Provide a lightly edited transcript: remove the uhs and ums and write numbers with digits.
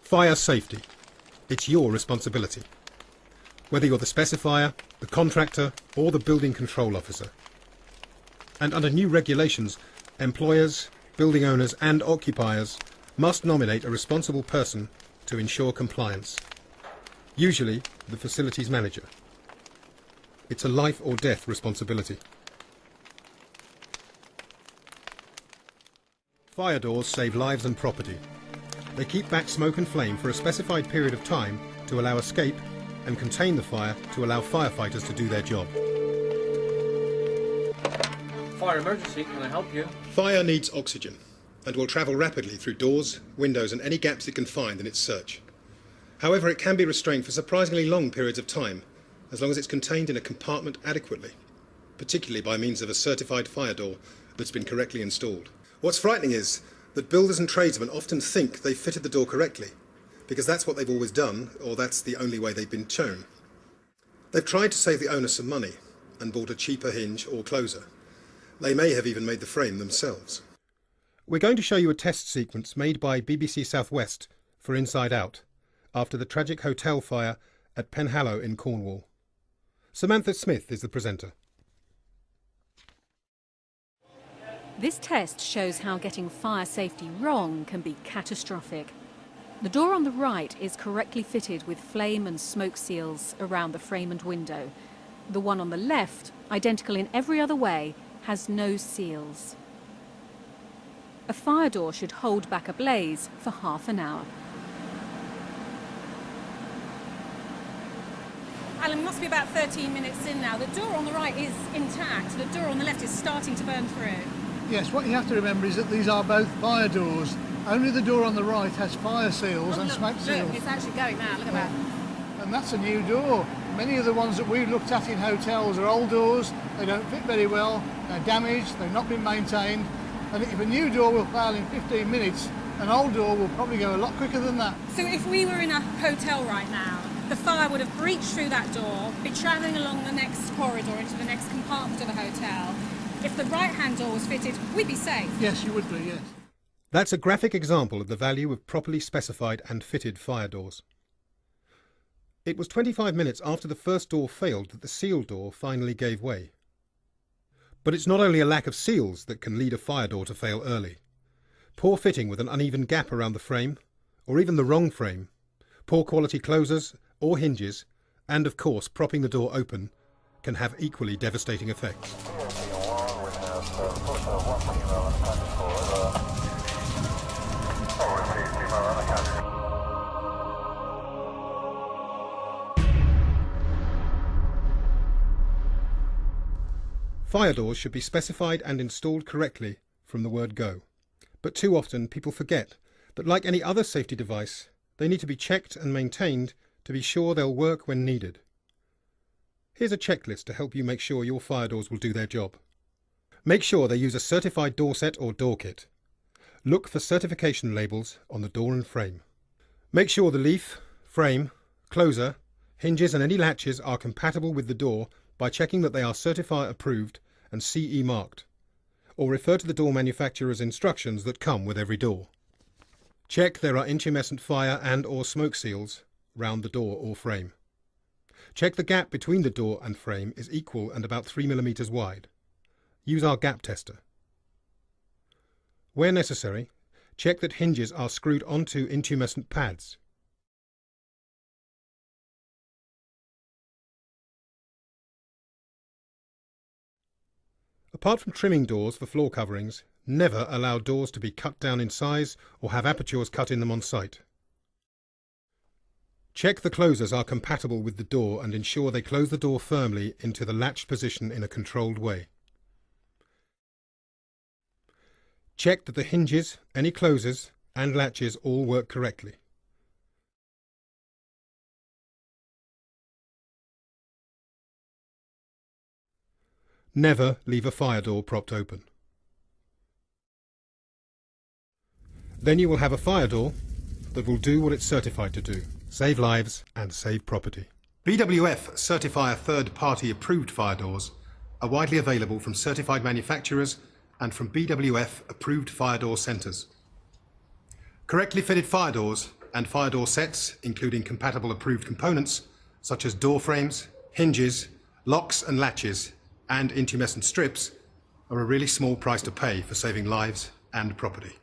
Fire safety. It's your responsibility. Whether you're the specifier, the contractor, or the building control officer. And under new regulations, employers, building owners and occupiers must nominate a responsible person to ensure compliance. Usually the facilities manager. It's a life or death responsibility. Fire doors save lives and property. They keep back smoke and flame for a specified period of time to allow escape and contain the fire to allow firefighters to do their job. Fire emergency, can I help you? Fire needs oxygen and will travel rapidly through doors, windows and any gaps it can find in its search. However, it can be restrained for surprisingly long periods of time as long as it's contained in a compartment adequately, particularly by means of a certified fire door that's been correctly installed. What's frightening is that builders and tradesmen often think they've fitted the door correctly because that's what they've always done, or that's the only way they've been shown. They've tried to save the owner some money and bought a cheaper hinge or closer. They may have even made the frame themselves. We're going to show you a test sequence made by BBC South West for Inside Out after the tragic hotel fire at Penhallow in Cornwall. Samantha Smith is the presenter. This test shows how getting fire safety wrong can be catastrophic. The door on the right is correctly fitted with flame and smoke seals around the frame and window. The one on the left, identical in every other way, has no seals. A fire door should hold back a blaze for half an hour. Alan, must be about 13 minutes in now. The door on the right is intact. The door on the left is starting to burn through. Yes, what you have to remember is that these are both fire doors. Only the door on the right has fire seals and smoke seals. Look, it's actually going now. Look at that. And that's a new door. Many of the ones that we've looked at in hotels are old doors. They don't fit very well. They're damaged. They've not been maintained. And if a new door will fail in 15 minutes, an old door will probably go a lot quicker than that. So if we were in a hotel right now, the fire would have breached through that door, be travelling along the next corridor into the next compartment of the hotel. If the right-hand door was fitted, we'd be safe. Yes, you would be, yes. That's a graphic example of the value of properly specified and fitted fire doors. It was 25 minutes after the first door failed that the seal door finally gave way. But it's not only a lack of seals that can lead a fire door to fail early. Poor fitting with an uneven gap around the frame, or even the wrong frame, poor quality closers or hinges, and of course propping the door open, can have equally devastating effects. Fire doors should be specified and installed correctly from the word go. But too often people forget that, like any other safety device, they need to be checked and maintained to be sure they'll work when needed. Here's a checklist to help you make sure your fire doors will do their job. Make sure they use a certified door set or door kit. Look for certification labels on the door and frame. Make sure the leaf, frame, closer, hinges and any latches are compatible with the door by checking that they are certifier approved and CE marked, or refer to the door manufacturer's instructions that come with every door. Check there are intumescent fire and or smoke seals round the door or frame. Check the gap between the door and frame is equal and about 3 mm wide. Use our gap tester. Where necessary, check that hinges are screwed onto intumescent pads. Apart from trimming doors for floor coverings, never allow doors to be cut down in size or have apertures cut in them on site. Check the closers are compatible with the door and ensure they close the door firmly into the latched position in a controlled way. Check that the hinges, any closers and latches all work correctly. Never leave a fire door propped open. Then you will have a fire door that will do what it's certified to do: save lives and save property. BWF Certifier third-party approved fire doors are widely available from certified manufacturers and from BWF approved fire door centres. Correctly fitted fire doors And fire door sets, including compatible approved components, such as door frames, hinges, locks and latches, and intumescent strips, are a really small price to pay for saving lives and property.